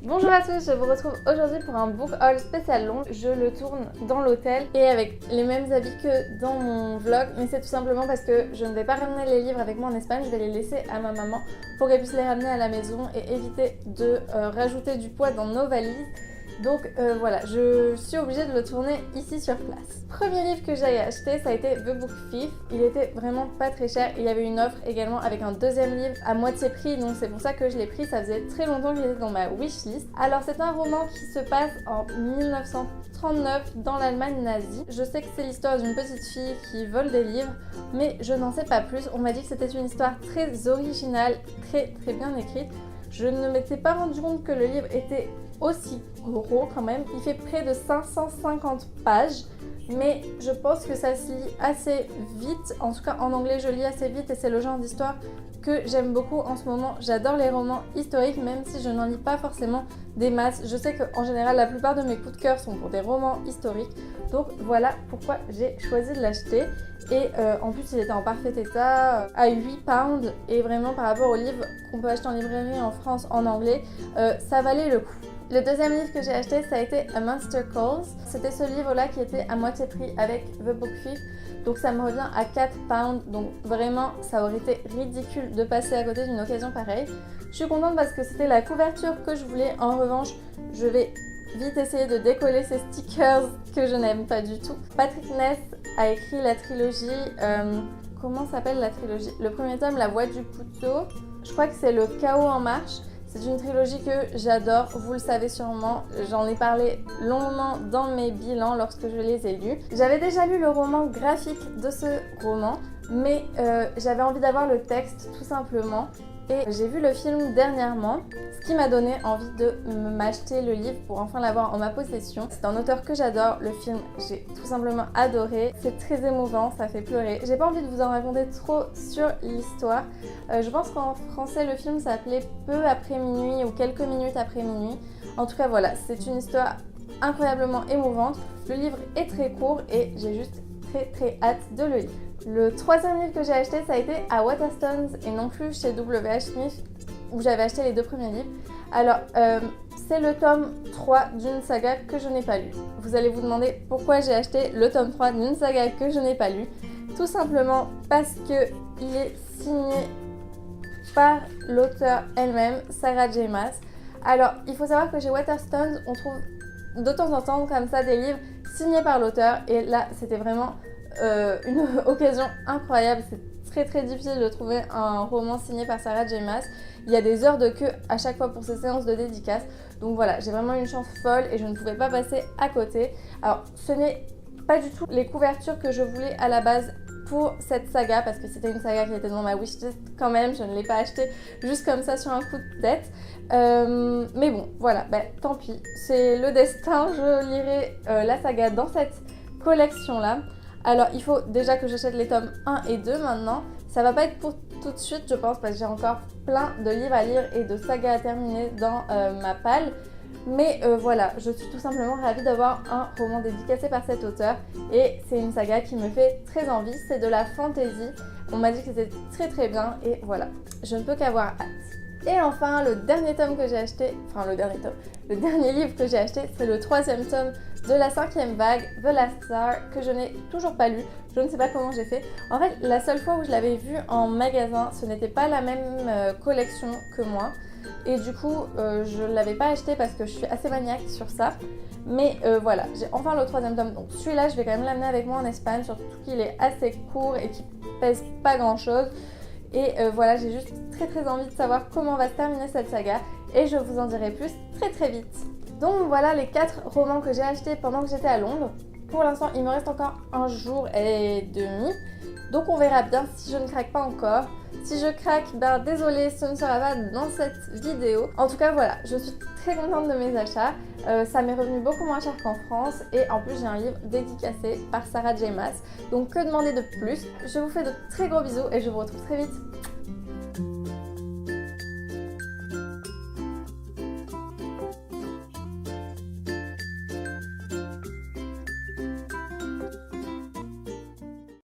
Bonjour à tous, je vous retrouve aujourd'hui pour un book haul spécial Londres. Je le tourne dans l'hôtel et avec les mêmes habits que dans mon vlog, mais c'est tout simplement parce que je ne vais pas ramener les livres avec moi en Espagne, je vais les laisser à ma maman pour qu'elle puisse les ramener à la maison et éviter de rajouter du poids dans nos valises. Donc voilà, je suis obligée de le tourner ici sur place. Premier livre que j'ai acheté, ça a été The Book Thief. Il était vraiment pas très cher. Il y avait une offre également avec un deuxième livre à moitié prix, donc c'est pour ça que je l'ai pris. Ça faisait très longtemps qu'il était dans ma wishlist. Alors c'est un roman qui se passe en 1939 dans l'Allemagne nazie. Je sais que c'est l'histoire d'une petite fille qui vole des livres, mais je n'en sais pas plus. On m'a dit que c'était une histoire très originale, très bien écrite. Je ne m'étais pas rendu compte que le livre était aussi gros quand même. Il fait près de 550 pages, mais je pense que ça se lit assez vite. En tout cas en anglais je lis assez vite et c'est le genre d'histoire que j'aime beaucoup en ce moment. J'adore les romans historiques même si je n'en lis pas forcément des masses. Je sais qu'en général la plupart de mes coups de cœur sont pour des romans historiques. Donc voilà pourquoi j'ai choisi de l'acheter. Et en plus il était en parfait état, à 8 pounds, et vraiment par rapport aux livres qu'on peut acheter en librairie en France en anglais, ça valait le coup. Le deuxième livre que j'ai acheté, ça a été A Monster Calls. C'était ce livre-là qui était à moitié prix avec The Book Thief. Donc ça me revient à 4 pounds. Donc vraiment, ça aurait été ridicule de passer à côté d'une occasion pareille. Je suis contente parce que c'était la couverture que je voulais. En revanche, je vais vite essayer de décoller ces stickers que je n'aime pas du tout. Patrick Ness a écrit la trilogie... comment s'appelle la trilogie? Le premier tome, La Voix du couteau. Je crois que c'est Le Chaos en marche. C'est une trilogie que j'adore, vous le savez sûrement, j'en ai parlé longuement dans mes bilans lorsque je les ai lus. J'avais déjà lu le roman graphique de ce roman, mais j'avais envie d'avoir le texte tout simplement. Et j'ai vu le film dernièrement, ce qui m'a donné envie de m'acheter le livre pour enfin l'avoir en ma possession. C'est un auteur que j'adore, le film j'ai tout simplement adoré. C'est très émouvant, ça fait pleurer. J'ai pas envie de vous en raconter trop sur l'histoire. Je pense qu'en français le film s'appelait Peu après minuit ou Quelques minutes après minuit. En tout cas voilà, c'est une histoire incroyablement émouvante. Le livre est très court et j'ai juste très hâte de le lire. Le troisième livre que j'ai acheté, ça a été à Waterstones et non plus chez W.H. Smith où j'avais acheté les deux premiers livres. Alors, c'est le tome 3 d'une saga que je n'ai pas lu. Vous allez vous demander pourquoi j'ai acheté le tome 3 d'une saga que je n'ai pas lu. Tout simplement parce qu'il est signé par l'auteur elle-même, Sarah J. Maas. Alors, il faut savoir que chez Waterstones, on trouve de temps en temps comme ça des livres signés par l'auteur et là, c'était vraiment une occasion incroyable. C'est très difficile de trouver un roman signé par Sarah J. Maas. Il y a des heures de queue à chaque fois pour ces séances de dédicaces. Donc voilà, j'ai vraiment une chance folle et je ne pouvais pas passer à côté. Alors, ce n'est pas du tout les couvertures que je voulais à la base pour cette saga parce que c'était une saga qui était dans ma wishlist quand même. Je ne l'ai pas acheté juste comme ça sur un coup de tête. Mais bon, voilà, tant pis. C'est le destin. Je lirai la saga dans cette collection-là. Alors, il faut déjà que j'achète les tomes 1 et 2 maintenant. Ça va pas être pour tout de suite, je pense, parce que j'ai encore plein de livres à lire et de sagas à terminer dans ma palle. Mais voilà, je suis tout simplement ravie d'avoir un roman dédicacé par cet auteur. Et c'est une saga qui me fait très envie. C'est de la fantasy. On m'a dit que c'était très bien. Et voilà, je ne peux qu'avoir hâte. Et enfin, le dernier tome que j'ai acheté, le dernier livre que j'ai acheté, c'est le troisième tome de la 5e vague, The Last Tsar, que je n'ai toujours pas lu. Je ne sais pas comment j'ai fait. En fait, la seule fois où je l'avais vu en magasin, ce n'était pas la même collection que moi. Et du coup, je ne l'avais pas acheté parce que je suis assez maniaque sur ça. Mais voilà, j'ai enfin le troisième tome. Donc celui-là, je vais quand même l'amener avec moi en Espagne, surtout qu'il est assez court et qu'il pèse pas grand-chose. Et voilà, j'ai juste très envie de savoir comment va se terminer cette saga et je vous en dirai plus très vite. Donc voilà les 4 romans que j'ai achetés pendant que j'étais à Londres. Pour l'instant, il me reste encore un jour et demi. Donc on verra bien si je ne craque pas encore. Si je craque, désolée, ce ne sera pas dans cette vidéo. En tout cas voilà, je suis très contente de mes achats. Ça m'est revenu beaucoup moins cher qu'en France et en plus j'ai un livre dédicacé par Sarah J. Maas. Donc que demander de plus? Je vous fais de très gros bisous et je vous retrouve très vite.